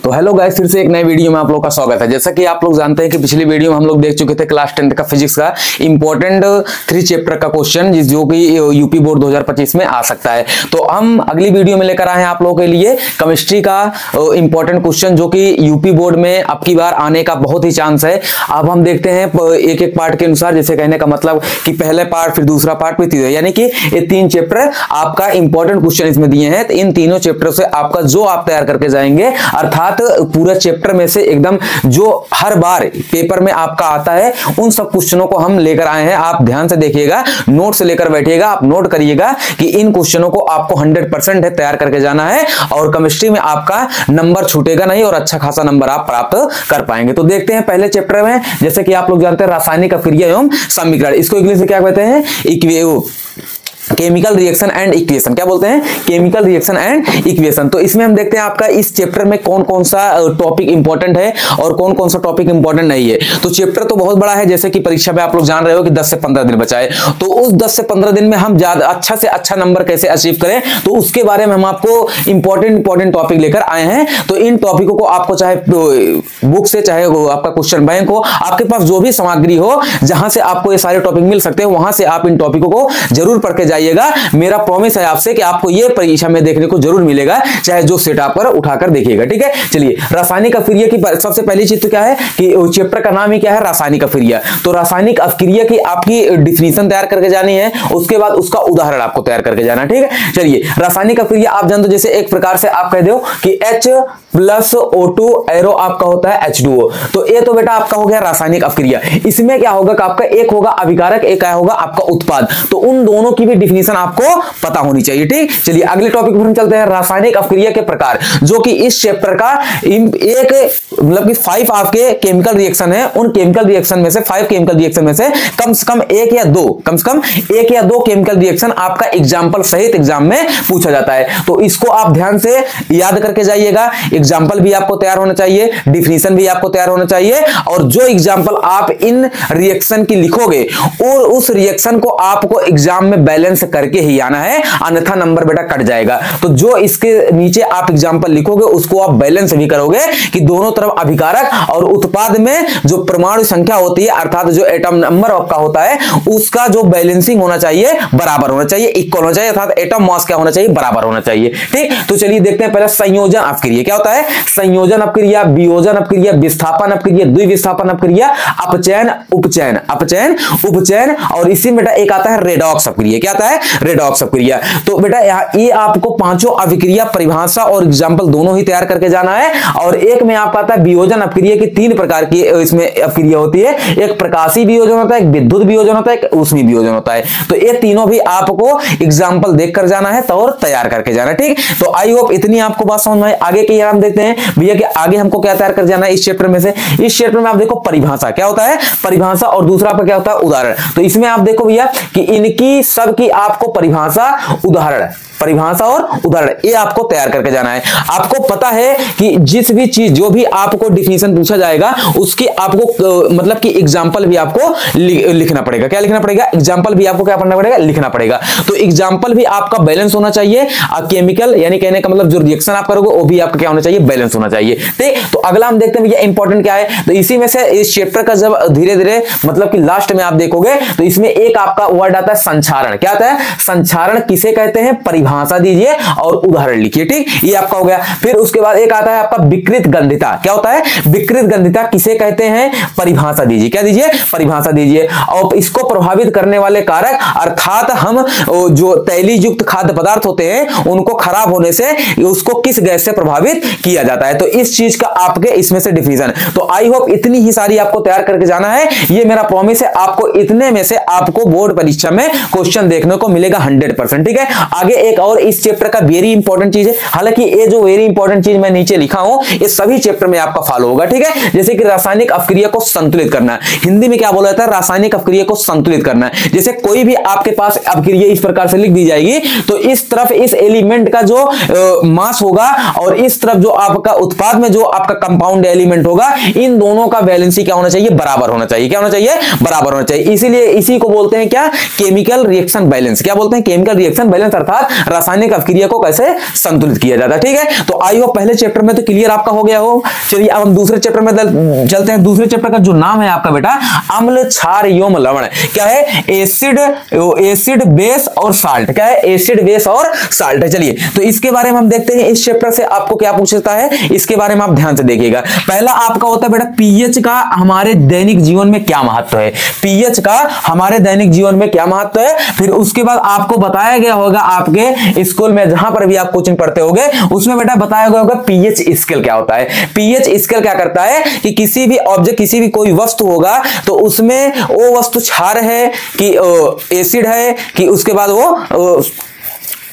तो hello guys, फिर से एक नए वीडियो में आप लोग का स्वागत है। जैसा कि आप लोग जानते हैं कि पिछली वीडियो में हम लोग देख चुके थे क्लास 10 का फिजिक्स का इंपॉर्टेंट 3 चैप्टर का क्वेश्चन जो कि यूपी बोर्ड 2025 में आ सकता है। तो हम अगली वीडियो में लेकर आए हैं आप लोगों के लिए केमिस्ट्री का इंपॉर्टेंट क्वेश्चन जो कि यूपी बोर्ड में अब की बार आने का बहुत ही चांस है। अब हम देखते हैं एक एक पार्ट के अनुसार, जैसे कहने का मतलब कि पहले पार्ट, फिर दूसरा पार्ट, फिर तीसरा, यानी कि ये 3 चैप्टर आपका इंपॉर्टेंट क्वेश्चन इसमें दिए हैं। तो इन तीनों चैप्टर से आपका जो आप तैयार करके जाएंगे, अर्थात पूरा चैप्टर में से एकदम जो हर बार पेपर में आपका आता है, उन सब क्वेश्चनों को हम लेकर आए हैं। आप ध्यान से देखिएगा, नोट से लेकर बैठिएगा, आप नोट करिएगा कि इन क्वेश्चनों को आपको 100% है तैयार करके जाना है और केमिस्ट्री में आपका नंबर छूटेगा नहीं और अच्छा खासा नंबर आप प्राप्त कर पाएंगे। तो देखते हैं पहले चैप्टर में, जैसे कि आप लोग जानते हैं रासायनिक अभिक्रिया एवं समीकरण, इसको इंग्लिश में क्या कहते हैं? Chemical reaction and equation. क्या बोलते हैं? Chemical reaction and equation. तो इसमें हम देखते हैं आपका इस चैप्टर में कौन कौन सा टॉपिक इंपॉर्टेंट है और कौन कौन सा टॉपिक इंपॉर्टेंट नहीं है। तो चैप्टर तो बहुत बड़ा है, जैसे कि परीक्षा में आप लोग जान रहे हो कि 10 से 15 दिन बचा है। तो उस 10 से 15 दिन में हम ज्यादा अच्छा से अच्छा नंबर कैसे अचीव करें, तो उसके बारे में हम आपको इंपॉर्टेंट टॉपिक लेकर आए हैं। तो इन टॉपिकों को आपको चाहे बुक से, चाहे आपका क्वेश्चन बैंक हो, आपके पास जो भी सामग्री हो जहां से आपको ये सारे टॉपिक मिल सकते हैं, वहां से आप इन टॉपिकों को जरूर पढ़ के जाइएगा। मेरा प्रॉमिस है आपसे कि आपको ये परीक्षा में देखने को जरूर मिलेगा, चाहे जो सेट आप पर उठाकर देखिएगा। ठीक है, चलिए रासायनिक अभिक्रिया की सबसे पहली चीज तो क्या है कि चैप्टर का नाम ही क्या है? रासायनिक अभिक्रिया। तो रासायनिक अभिक्रिया की आपकी डिफिनीशन तैयार करके जानी है, उसके बाद उसका उदाहरण आपको तैयार करके जाना। ठीक है, चलिए रासायनिक अभिक्रिया आप जानते हो, जैसे एक प्रकार से आप कह दो कि H+O2 एरो आपका होता है H2O। तो ये तो बेटा आपका हो गया रासायनिक अभिक्रिया। इसमें क्या होगा कि आपका एक होगा अभिकारक, एक क्या होगा आपका उत्पाद। तो उन दोनों की भी डिफिनीशन आपको पता होनी चाहिए। ठीक, चलिए अगले टॉपिक पर हम चलते हैं, रासायनिक अभिक्रिया के प्रकार, जो कि इस चैप्टर का एक मतलब कि 5 आपके केमिकल रिएक्शन है। उन केमिकल रिएक्शन में से 5 केमिकल रिएक्शन में से कम 1 या 2, कम से कम 1 या 2 केमिकल रिएक्शन आपका एग्जाम्पल सहित एग्जाम में पूछा जाता है। तो इसको आप ध्यान से याद करके जाइएगा। एग्जाम्पल भी आपको तैयार होना चाहिए, डिफिनीशन भी आपको तैयार होना चाहिए, और जो एग्जाम्पल आप इन रिएक्शन की लिखोगे और उस रिएक्शन को आपको एग्जाम में बैलेंस करके ही आना है, अन्यथा नंबर बेटा कट जाएगा। तो जो इसके नीचे आप एग्जाम्पल लिखोगे उसको आप बैलेंस भी करोगे कि दोनों तरफ अभिकारक और उत्पाद में जो परमाणु संख्या होती है, अर्थात जो एटम नंबर आपका होता है, उसका जो बैलेंसिंग होना चाहिए बराबर होना चाहिए, इक्वल होना चाहिए, अर्थात एटम मास क्या होना चाहिए? बराबर होना चाहिए। ठीक, तो चलिए देखते हैं पहले संयोजन अभिक्रिया क्या होता है। संयोजन अभिक्रिया, वियोजन अभिक्रिया, विस्थापन अभिक्रिया, द्विविस्थापन अभिक्रिया, अपचयन, उपचयन, अपचयन, उपचयन, और इसी में बेटा एक आता है रेडॉक्स अभिक्रिया। क्या आता है? रेडॉक्स अभिक्रिया। तो बेटा ये आपको पांचों अभिक्रिया परिभाषा और एग्जाम्पल दोनों ही तैयार करके जाना है। और एक में आपका आता है वियोजन अभिक्रिया की 3 प्रकार की इसमें अभिक्रिया होती है। एक प्रकाशीय वियोजन होता है, एक विद्युत वियोजन होता है, एक ऊष्मीय वियोजन होता है। तो ये तीनों भी आपको एग्जाम्पल देखकर जाना है तो और तैयार करके जाना। ठीक, तो आई होप इतनी आपको बात समझ में आए। आगे के हम देखते हैं भैया कि आगे हमको क्या तैयार कर जाना है इस चैप्टर में से। इस चैप्टर में आप देखो परिभाषा क्या होता है, परिभाषा, और दूसरा आपका क्या होता है? उदाहरण। तो इसमें आप देखो भैया कि इनकी सबकी आपको परिभाषा, उदाहरण, परिभाषा और उदाहरण, ये आपको तैयार करके जाना है। आपको पता है कि जिस भी चीज, जो भी आपको डिफिनीशन पूछा जाएगा, उसकी आपको मतलब कि एग्जाम्पल भी आपको लिखना पड़ेगा। क्या लिखना पड़ेगा? एग्जाम्पल भी आपको क्या करना पड़ेगा? लिखना पड़ेगा। तो एग्जाम्पल भी आपका बैलेंस होना चाहिए। केमिकल यानी कहने का मतलब जो रिएक्शन आप करोगे वो भी आपका क्या होना चाहिए? बैलेंस होना चाहिए। ठीक, तो अगला हम देखते हैं भैया इंपॉर्टेंट क्या है। तो इसी में से इस चैप्टर का जब धीरे धीरे मतलब कि लास्ट में आप देखोगे तो इसमें एक आपका वर्ड आता है संचारण। क्या आता है? संचारण किसे कहते हैं? परिभाषा दीजिए और उदाहरण लिखिए। ठीक, ये आपका हो गया। फिर उसके बाद एक आता है आपका विकृत गंधिता। क्या होता है? विकृत गंधिता किसे कहते हैं? परिभाषा दीजिए। क्या दीजिए? परिभाषा दीजिए। और इसको प्रभावित करने वाले कारक, अर्थात हम जो तैलीय युक्त खाद्य पदार्थ होते हैं उनको खराब होने से उसको किस गैस से प्रभावित किया जाता है। तो इस चीज का आपके इसमें से डिफिनीशन। तो आई होप इतनी ही सारी आपको तैयार करके जाना है। ये मेरा प्रॉमिस है, आपको इतने में से आपको बोर्ड परीक्षा में क्वेश्चन देखने को मिलेगा 100%। ठीक है, आगे एक और इस चैप्टर का वेरी इंपॉर्टेंट चीज है, हालांकि ये जो वेरी इंपॉर्टेंट चीज मैं नीचे लिखा हूं ये सभी चैप्टर में आपका फॉलो होगा। ठीक है, जैसे कि रासायनिक अभिक्रिया को संतुलित करना, हिंदी में क्या बोला जाता है? रासायनिक अभिक्रिया को संतुलित करना। जैसे कोई भी आपके पास अभिक्रिया इस प्रकार से लिख दी जाएगी तो इस तरफ इस एलिमेंट का जो मास होगा और इस तरफ जो आपका उत्पाद में जो आपका कंपाउंड एलिमेंट होगा, इन दोनों का वैलेंसी क्या होना चाहिए? बराबर होना चाहिए। क्या होना चाहिए? बराबर होना चाहिए। इसीलिए इसी को बोलते हैं क्या? Chemical reaction balance. क्या बोलते हैं? केमिकल रिएक्शन बैलेंस, अर्थात रासायनिक अभिक्रिया को कैसे संतुलित किया जाता है। ठीक है, तो आई होप पहले चैप्टर में तो क्लियर आपका हो गया हो। चलिए अब हम दूसरे चैप्टर में चलते हैं। दूसरे चैप्टर का जो नाम है आपका बेटा अम्ल, क्षार एवं लवण। क्या है? एसिड बेस और साल्ट। क्या है? एसिड बेस और साल्ट है। चलिए तो इसके बारे में हम देखते हैं इस चैप्टर से आपको क्या पूछता है, इसके बारे में आप ध्यान से देखिएगा। पहला आपका होता है बेटा पीएच का हमारे दैनिक जीवन में क्या महत्व है। पीएच का हमारे दैनिक जीवन में क्या महत्व है। फिर उसके बाद आपको बताया गया होगा आपके स्कूल में जहां पर भी आप कोचिंग पढ़ते होंगे उसमें बेटा बताया गया होगा पीएच स्केल क्या होता है। पीएच स्केल क्या करता है कि किसी भी ऑब्जेक्ट, किसी भी कोई वस्तु होगा तो उसमें वो वस्तु क्षार है कि एसिड है कि उसके बाद वो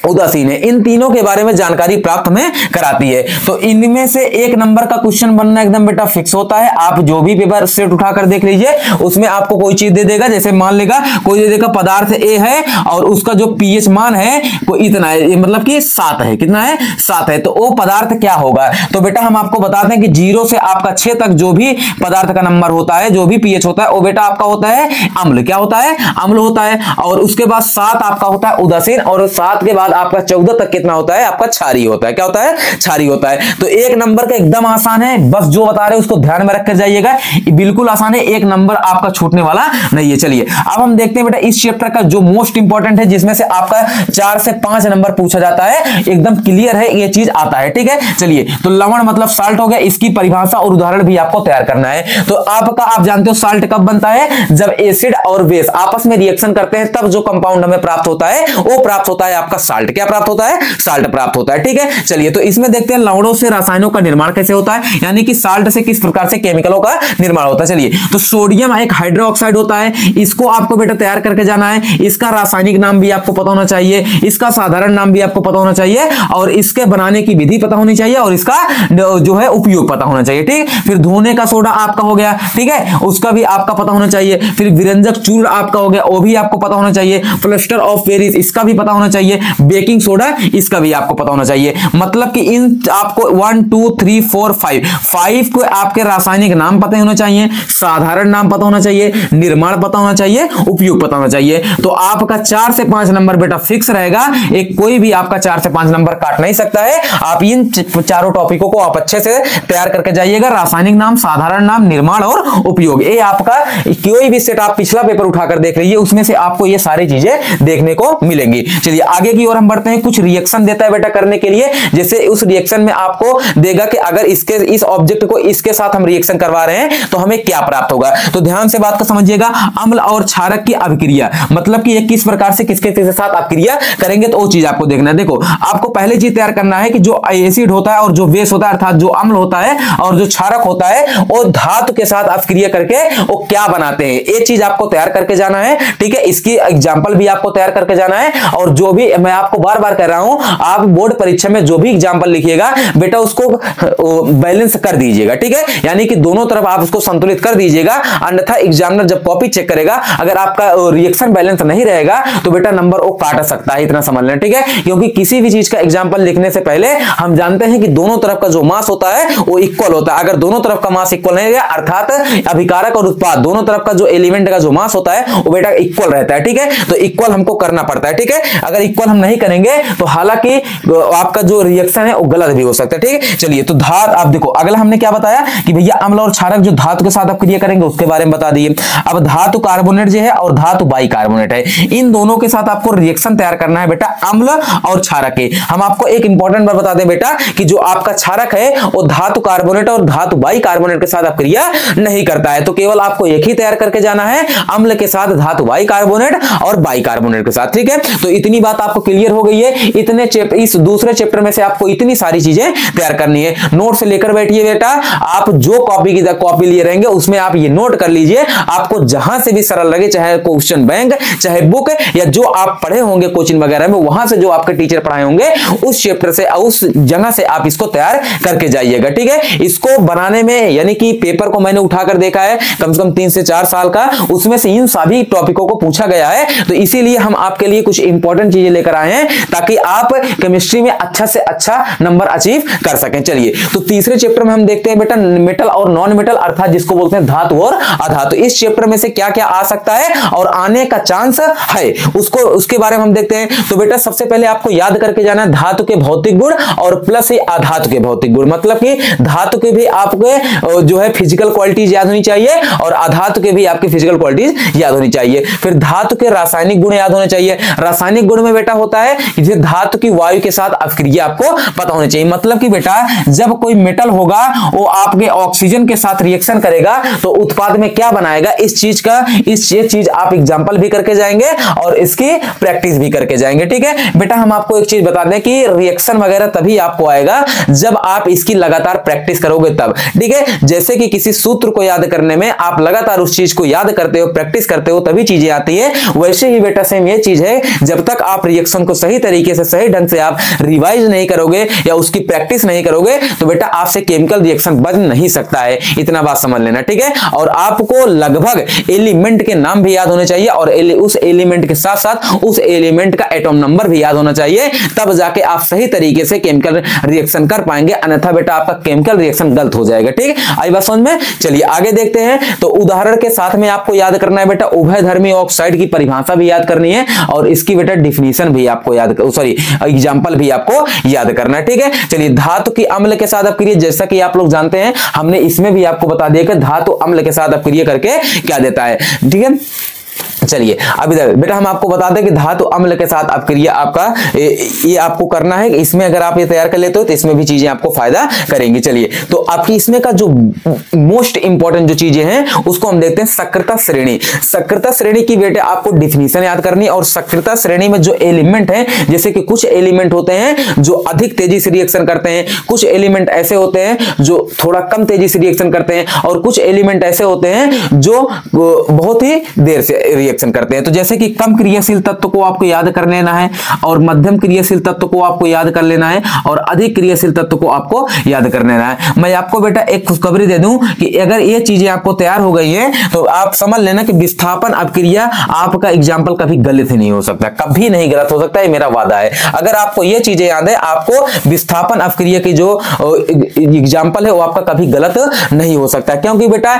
उदासीन है, इन तीनों के बारे में जानकारी प्राप्त हमें कराती है। तो इनमें से एक नंबर का क्वेश्चन बनना एकदम बेटा फिक्स होता है। आप जो भी पेपर सेट उठाकर देख लीजिए उसमें आपको कोई चीज दे देगा, जैसे मान लेगा कोई दे देगा पदार्थ ए है और उसका जो पीएच मान है वो इतना है, मतलब कि 7 है। कितना है? 7 है। तो वो पदार्थ क्या होगा? तो बेटा हम आपको बताते हैं कि 0 से आपका 6 तक जो भी पदार्थ का नंबर होता है, जो भी पीएच होता है वो बेटा आपका होता है अम्ल। क्या होता है? अम्ल होता है। और उसके बाद 7 आपका होता है उदासीन और 7 के बाद आपका 14 तक कितना होता है? आपका क्षारीय होता है। क्या होता है? क्षारीय होता है। तो एक नंबर का एकदम आसान है, बस जो बता रहे हैं उसको ध्यान में रखकर जाइएगा, बिल्कुल आसान है, एक नंबर आपका छूटने वाला नहीं है। चलिए अब हम देखते हैं बेटा इस चैप्टर का जो मोस्ट इंपॉर्टेंट है, जिसमें से आपका 4 से 5 नंबर पूछा जाता है, एकदम क्लियर है ये चीज आता है। ठीक है, चलिए तो लवण मतलब साल्ट हो गया, इसकी परिभाषा और उदाहरण भी आपको तैयार करना है। तो आपका आप जानते हो साल्ट कब बनता है? जब एसिड और बेस आपस में रिएक्शन करते हैं तब जो कंपाउंड हमें प्राप्त होता है वो प्राप्त होता है आपका साल्ट। क्या प्राप्त होता है? साल्ट प्राप्त होता है। ठीक है, चलिए तो इसमें देखते हैं लवणों से रासायनों का निर्माण कैसे होता है, यानी कि साल्ट से किस प्रकार से केमिकलों का निर्माण होता है। चलिए तो सोडियम एक हाइड्रोक्साइड होता है, इसको आपको बेटा तैयार करके जाना है। इसका रासायनिक नाम भी आपको पता होना चाहिए, इसका साधारण नाम भी आपको पता होना चाहिए और इसके बनाने की विधि पता होनी चाहिए और इसका जो है उपयोग पता होना चाहिए। ठीक, फिर धोने का सोडा आपका हो गया, ठीक है, उसका भी आपका पता होना चाहिए। फिर विरंजक चूर्ण आपका हो गया, वो भी आपको पता होना चाहिए। प्लास्टर ऑफ पेरिस इसका भी पता होना चाहिए। बेकिंग सोडा इसका भी आपको पता होना चाहिए। मतलब कि इन आपको 1 2 3 4 5 को आपके रासायनिक नाम पता होना चाहिए, साधारण नाम पता होना चाहिए, निर्माण पता होना चाहिए, उपयोग पता होना चाहिए। तो आपका 4 से 5 नंबर बेटा फिक्स रहेगा, एक कोई भी आपका 4 से 5 नंबर काट नहीं सकता है। आप इन चारों टॉपिकों को आप अच्छे से तैयार करके जाइएगा, रासायनिक नाम, साधारण नाम, निर्माण और उपयोग। ये आपका कोई भी सेट आप पिछला पेपर उठाकर देख लीजिए, उसमें से आपको ये सारी चीजें देखने को मिलेंगी। चलिए आगे की ओर हम बढ़ते हैं। कुछ रिएक्शन देता है बेटा करने के लिए, जैसे उस रिएक्शन में आपको देगा कि अगर इस ऑब्जेक्ट को इसके साथ हम रिएक्शन करवा रहे हैं तो हमें क्या प्राप्त होगा। तो ध्यान से बात को समझिएगा। अम्ल और क्षारक की अभिक्रिया, मतलब कि ये किस प्रकार से किसके साथ अभिक्रिया करेंगे, तो वो चीज आपको देखना है। देखो आपको पहले चीज तैयार करना है कि जो एसिड होता है और जो बेस होता है, अर्थात जो अम्ल होता है और जो क्षारक होता है, वो धातु के साथ अभिक्रिया करके वो क्या बनाते हैं, ये चीज आपको तैयार करके जाना है। ठीक है, इसकी एग्जाम्पल भी आपको तैयार करके जाना है। और जो भी मैं आपको बार बार कह रहा हूं, आप बोर्ड परीक्षा में जो भी एग्जाम्पल लिखिएगा बेटा उसको बैलेंस कर दीजिएगा। ठीक है, यानी कि दोनों तरफ आप उसको संतुलित कर दीजिएगा, अन्यथा एग्जामिनर जब कॉपी चेक करेगा अगर आपका रिएक्शन बैलेंस नहीं रहेगा तो बेटा नंबर वो काट सकता है, इतना समझ लें। ठीक है, क्योंकि किसी भी चीज का एग्जाम्पल लिखने से पहले हम जानते हैं कि दोनों तरफ का जो मास होता है वो इक्वल होता है। अगर दोनों तरफ का मास इक्वल नहीं है, अर्थात अभिकारक और उत्पाद दोनों तरफ का जो एलिमेंट का जो मास होता है वो बेटा इक्वल रहता है। ठीक है, तो इक्वल हमको करना पड़ता है। ठीक है, अगर इक्वल हम नहीं करेंगे तो हालांकि आपका जो रिएक्शन है वो गलत भी हो सकता है। ठीक है, चलिए तो धातु आप देखो, अगला हमने क्या बताया कि भैया अम्ल और क्षारक जो धातु के साथ अभिक्रिया करेंगे उसके बारे में बता दिए। अब धातु कार्बोनेट जो है और धातु बाइकार्बोनेट है, इन दोनों के साथ आपको रिएक्शन तैयार करना है बेटा अम्ल और क्षारक के। हम आपको एक इंपॉर्टेंट बात बता दें बेटा कि जो आपका क्षारक है वो धातु कार्बोनेट और धातु बाइकार्बोनेट के साथ अभिक्रिया नहीं करता है। तो केवल आपको एक ही तैयार करके जाना है, अम्ल के साथ धातु बाइकार्बोनेट और बाइकार्बोनेट के साथ। ठीक है, तो इतनी बात आपको क्लियर हो गई है। इतने इस दूसरे चैप्टर में से आपको इतनी सारी चीजें तैयार करनी है। नोट से लेकर बैठिए बेटा, आप जो कॉपी लिए रहेंगे उसमें आप ये नोट कर लीजिए, आपको जहां से भी सरल लगे, चाहे क्वेश्चन बैंक, चाहे बुक, या जो आप पढ़े होंगे कोचिंग वगैरह में, वहां से जो आपके टीचर पढ़ाए होंगे उस चैप्टर से, उस जगह से आप इसको तैयार करके जाइएगा। ठीक है, इसको बनाने में यानी कि पेपर को मैंने उठाकर देखा है कम से कम 3 से 4 साल का, उसमें से इन सभी टॉपिकों को पूछा गया है। तो इसीलिए हम आपके लिए कुछ इंपॉर्टेंट चीजें लेकर आए हैं ताकि आप केमिस्ट्री में अच्छा से अच्छा नंबर अचीव कर सकें। चलिए, तो तीसरे चैप्टर में हम देखते हैं बेटा मेटल और नॉन मेटल, अर्थात जिसको बोलते हैं धातु और अधातु। इस चैप्टर में से क्या क्या आ सकता है और आने का चांस है उसके बारे में हम देखते हैं। तो बेटा सबसे पहले आपको याद करके जाना धातु के भौतिक गुण और प्लस ही अधातु के भौतिक गुण, मतलब कि धातु के भी आपके जो है फिजिकल क्वालिटीज याद होनी चाहिए और अधातु के भी आपकी फिजिकल क्वालिटीज याद होनी चाहिए। फिर धातु के रासायनिक गुण याद होने चाहिए। रासायनिक गुण में बेटा होता है कि धातु की वायु के साथ अपक्रिया आपको पता होनी चाहिए, मतलब कि बेटा जब कोई मेटल होगा वो आपके ऑक्सीजन के साथ रिएक्शन करेगा तो उत्पाद में क्या बनाएगा, इस चीज ये चीज आप एग्जांपल भी करके जाएंगे और इसकी प्रैक्टिस भी करके जाएंगे। ठीक है बेटा, हम आपको एक चीज बता दें कि रिएक्शन वगैरह तभी आपको आएगा जब आप इसकी लगातार प्रैक्टिस करोगे तब। ठीक है, जैसे कि किसी सूत्र को याद करने में आप लगातार उस चीज को याद करते हो, प्रैक्टिस करते हो, तभी चीजें आती है। वैसे ही बेटा सेम ये चीज है, जब तक आप रिएक्शन को सही तरीके से सही ढंग से आप रिवाइज नहीं करोगे या उसकी प्रैक्टिस नहीं करोगे तो बेटा आपसे केमिकल रिएक्शन बन नहीं सकता है। इतना बात समझ लेना। ठीक है, और आपको लगभग एलिमेंट के नाम भी याद होने चाहिए और उस एलिमेंट के साथ साथ उस एलिमेंट का एटॉम नंबर भी याद होना चाहिए, तब जाके आप सही तरीके से केमिकल रिएक्शन कर पाएंगे, अन्यथा बेटा आपका केमिकल रिएक्शन गलत हो जाएगा। ठीक है, आई बात समझ में। चलिए आगे देखते हैं। तो उदाहरण के साथ में आपको याद करना है बेटा उभयधर्मी ऑक्साइड की परिभाषा भी याद करनी है और इसकी बेटा डिफिनीशन भी आपको एग्जांपल भी आपको याद करना है। ठीक है, चलिए धातु की अम्ल के साथ अपक्रिया, जैसा कि आप लोग जानते हैं हमने इसमें भी आपको बता दिया कि धातु अम्ल के साथ अपक्रिया करके क्या देता है। ठीक है, चलिए अब इधर बेटा हम आपको बता दें कि धातु अम्ल के साथ अपक्रिया आपका ये आपको करना है। इसमें अगर आप ये तैयार कर लेते हो तो इसमें भी चीजें आपको फायदा करेंगी। चलिए, तो आपकी इसमें का जो मोस्ट इंपॉर्टेंट जो चीजें हैं उसको हम देखते हैं सक्रियता श्रेणी। सक्रियता श्रेणी की बेटे आपको डिफिनीशन याद करनी है और सक्रियता श्रेणी में जो एलिमेंट है, जैसे कि कुछ एलिमेंट होते हैं जो अधिक तेजी से रिएक्शन करते हैं, कुछ एलिमेंट ऐसे होते हैं जो थोड़ा कम तेजी से रिएक्शन करते हैं और कुछ एलिमेंट ऐसे होते हैं जो बहुत ही देर से रिएक्शन करते हैं। तो जैसे कि कम क्रियाशील तत्व को आपको याद कर लेना है और मध्यम क्रियाशील तत्व को आपको याद कर लेना है और अधिक क्रियाशील तत्व को आपको याद कर लेना है। मैं आपको बेटा एक खुशखबरी दे दूं कि अगर ये चीजें आपको तैयार हो गई है तो आप समझ लेना कि विस्थापन अपक्रिया आपका एग्जाम्पल कभी गलत ही नहीं हो सकता, कभी नहीं गलत हो सकता, ये मेरा वादा है। अगर आपको ये चीजें याद है, आपको विस्थापन अपक्रिया की जो एग्जाम्पल है वो आपका कभी गलत नहीं हो सकता, क्योंकि बेटा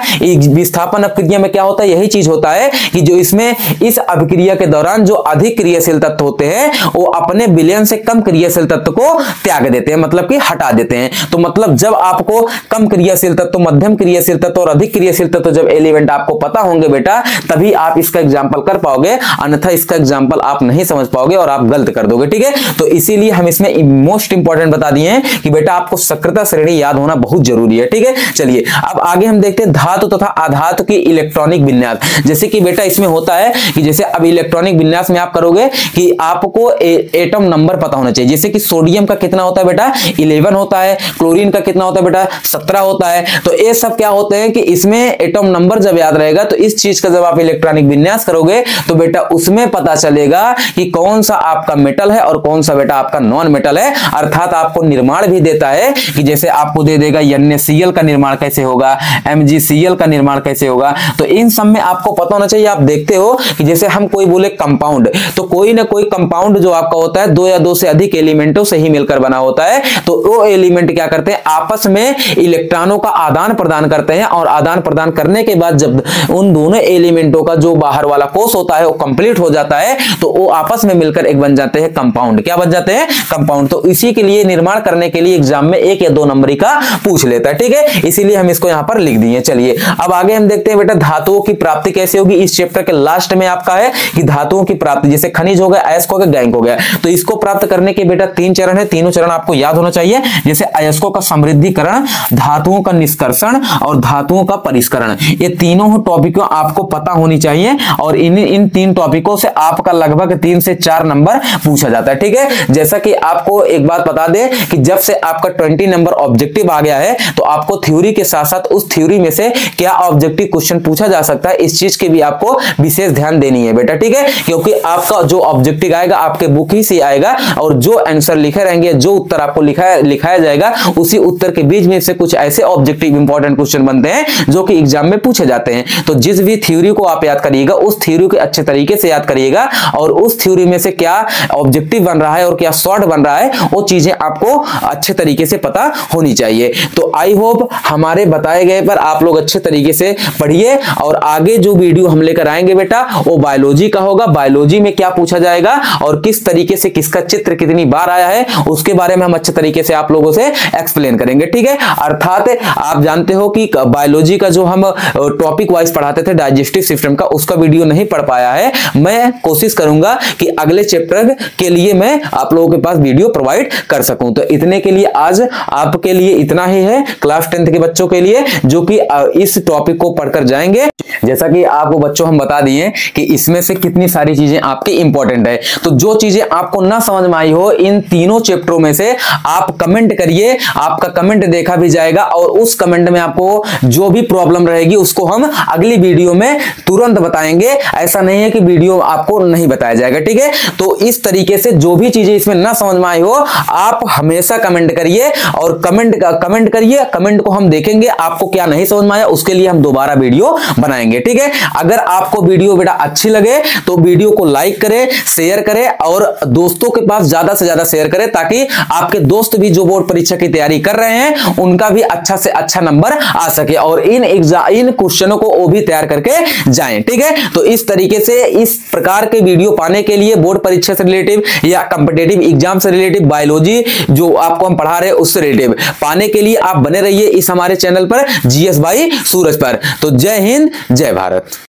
विस्थापन अपक्रिया में क्या होता है, यही चीज होता है कि जो इसमें इस अभिक्रिया के दौरान जो अधिक क्रियाशील तत्व होते हैं वो अपने विलयन से कम क्रियाशील तत्व को त्याग देते हैं, मतलब कि हटा देते हैं। तो मतलब जब आपको कम क्रियाशील तत्व, मध्यम क्रियाशील तत्व और अधिक क्रियाशील तत्व जब एलिमेंट आपको पता होंगे बेटा, तभी आप इसका एग्जाम्पल कर पाओगे, अन्यथा इसका एग्जाम्पल आप नहीं समझ पाओगे और आप गलत कर दोगे। ठीक है, तो इसीलिए हम इसमें मोस्ट इंपॉर्टेंट बता दिए हैं कि बेटा आपको सक्रियता श्रेणी याद होना बहुत जरूरी है। ठीक है, चलिए अब आगे हम देखते हैं धातु तथा अधातु की इलेक्ट्रॉनिक विन्यास। जैसे कि बेटा इसमें होता है कि जैसे अब इलेक्ट्रॉनिक विन्यास में आप करोगे कि आपको एटम नंबर पता होना चाहिए। जैसे कि सोडियम का कितना होता है बेटा 11 होता है, क्लोरीन का कितना होता है बेटा 17 होता है। तो ये सब क्या होते हैं कि इसमें एटम नंबर जब याद रहेगा तो इस चीज का जब आप इलेक्ट्रॉनिक विन्यास करोगे तो बेटा उसमें पता चलेगा कि कौन सा आपका मेटल है और कौन सा बेटा आपका नॉन मेटल है। अर्थात आपको निर्माण भी देता है कि जैसे आपको दे देगा NaCl का निर्माण कैसे होगा, MgCl का निर्माण कैसे होगा। तो इन सब में आपको पता होना चाहिए। आप देखते हो कि जैसे हम कोई बोले कंपाउंड, तो कोई ना कोई कंपाउंड जो आपका होता है 2 या 2 से अधिक एलिमेंटों से ही मिलकर बना होता है। तो वो एलिमेंट क्या करते हैं, आपस में इलेक्ट्रॉनों का आदान प्रदान करते हैं और आदान प्रदान करने के बाद जब उन दोनों एलिमेंटों का जो बाहर वाला कोष होता है वो कंप्लीट हो जाता है तो वो आपस में मिलकर एक बन जाते हैं कंपाउंड। क्या बन जाते हैं, कंपाउंड। तो इसी के लिए निर्माण करने के लिए एग्जाम में 1 या 2 नंबरी का पूछ लेता है। ठीक है, इसीलिए हम इसको यहां पर लिख दिए। चलिए अब आगे हम देखते हैं बेटा धातुओं की प्राप्ति कैसे होगी। इस चैप्टर के लास्ट में आपका है कि धातुओं की प्राप्ति, जैसे खनिज हो गया, अयस्क हो गया, गैंग हो गया, तो इसको प्राप्त करने के बेटा 3 चरण है। तीनों चरण आपको याद होना चाहिए। जैसे अयस्कों का समृद्धिकरण, धातुओं का निष्कर्षण और धातुओं का परिष्करण, ये तीनों टॉपिकों आपको पता होनी चाहिए और इन 3 टॉपिकों से आपका लगभग 3 से 4 नंबर पूछा जाता है। ठीक है, जैसा कि आपको एक बात बता दें कि जब से आपका 20 नंबर ऑब्जेक्टिव आ गया है तो आपको थ्योरी के साथ साथ उस थ्योरी में से क्या ऑब्जेक्टिव क्वेश्चन पूछा जा सकता है, इस चीज के भी आपको विशेष विशेष ध्यान देनी है बेटा, ठीक है, क्योंकि आपका जो ऑब्जेक्टिव आएगा आपके बुक ही से आएगा और जो आंसर लिखे रहेंगे, जो उत्तर आपको लिखाया जाएगा, उसी उत्तर के बीच में से कुछ ऐसे ऑब्जेक्टिव इंपॉर्टेंट क्वेश्चन बनते हैं जो कि एग्जाम में पूछे जाते हैं। तो जिस भी थ्योरी को आप याद करिएगा उस थ्योरी को अच्छे तरीके से याद करिएगा और उस थ्योरी में से क्या ऑब्जेक्टिव बन रहा है और क्या शॉर्ट बन रहा है वो चीजें आपको अच्छे तरीके से पता होनी चाहिए। तो आई होप हमारे बताए गए पर आप लोग अच्छे तरीके से पढ़िए और आगे जो वीडियो हम लेकर आएंगे बेटा वो बायोलॉजी का होगा। बायोलॉजी में क्या पूछा जाएगा और किस तरीके से किसका चित्र कितनी बार आया है उसके बारे में हम अच्छे तरीके से आप लोगों से एक्सप्लेन करेंगे, ठीक है। अर्थात आप जानते हो कि बायोलॉजी का जो हम टॉपिक वाइज पढ़ाते थे डाइजेस्टिव सिस्टम का, उसका वीडियो नहीं पढ़ पाया है। मैं कोशिश करूंगा कि अगले चैप्टर के लिए मैं आप लोगों के पास वीडियो प्रोवाइड कर सकूं। तो इतने के लिए आज आपके लिए इतना ही है क्लास 10th के बच्चों के लिए जो कि इस टॉपिक को पढ़कर जाएंगे। जैसा कि आपको बच्चों हम बता दिए कि इसमें से कितनी सारी चीजें आपकी इंपॉर्टेंट है। तो जो चीजें आपको ना समझ में आई हो इन तीनों चैप्टरों में से आप कमेंट करिए, आपका कमेंट देखा भी जाएगा और उस कमेंट में आपको जो भी प्रॉब्लम रहेगी उसको हम अगली वीडियो में तुरंत बताएंगे। ऐसा नहीं है कि वीडियो आपको नहीं बताया जाएगा, ठीक है। तो इस तरीके से जो भी चीजें इसमें ना समझ में आई हो आप हमेशा कमेंट करिए और कमेंट करिए, कमेंट को हम देखेंगे आपको क्या नहीं समझ में आया उसके लिए हम दोबारा वीडियो बनाएंगे, ठीक है। अगर आपको वीडियो बेटा अच्छी लगे तो वीडियो को लाइक करें, शेयर करें और दोस्तों के पास ज्यादा से ज्यादा शेयर करें ताकि आपके दोस्त भी जो बोर्ड परीक्षा की तैयारी कर रहे हैं उनका भी अच्छा से अच्छा नंबर आ सके और इन क्वेश्चनों को वो भी तैयार करके जाएं, ठीक है। तो इस तरीके से इस प्रकार के वीडियो पाने के लिए बोर्ड परीक्षा से रिलेटिव या कॉम्पिटिटिव एग्जाम से रिलेटिव बायोलॉजी जो आपको हम पढ़ा रहे हैं उससे रिलेटिव पाने के लिए आप बने रहिए इस हमारे चैनल पर GS बाई सूरज पर। तो जय हिंद, जय भारत।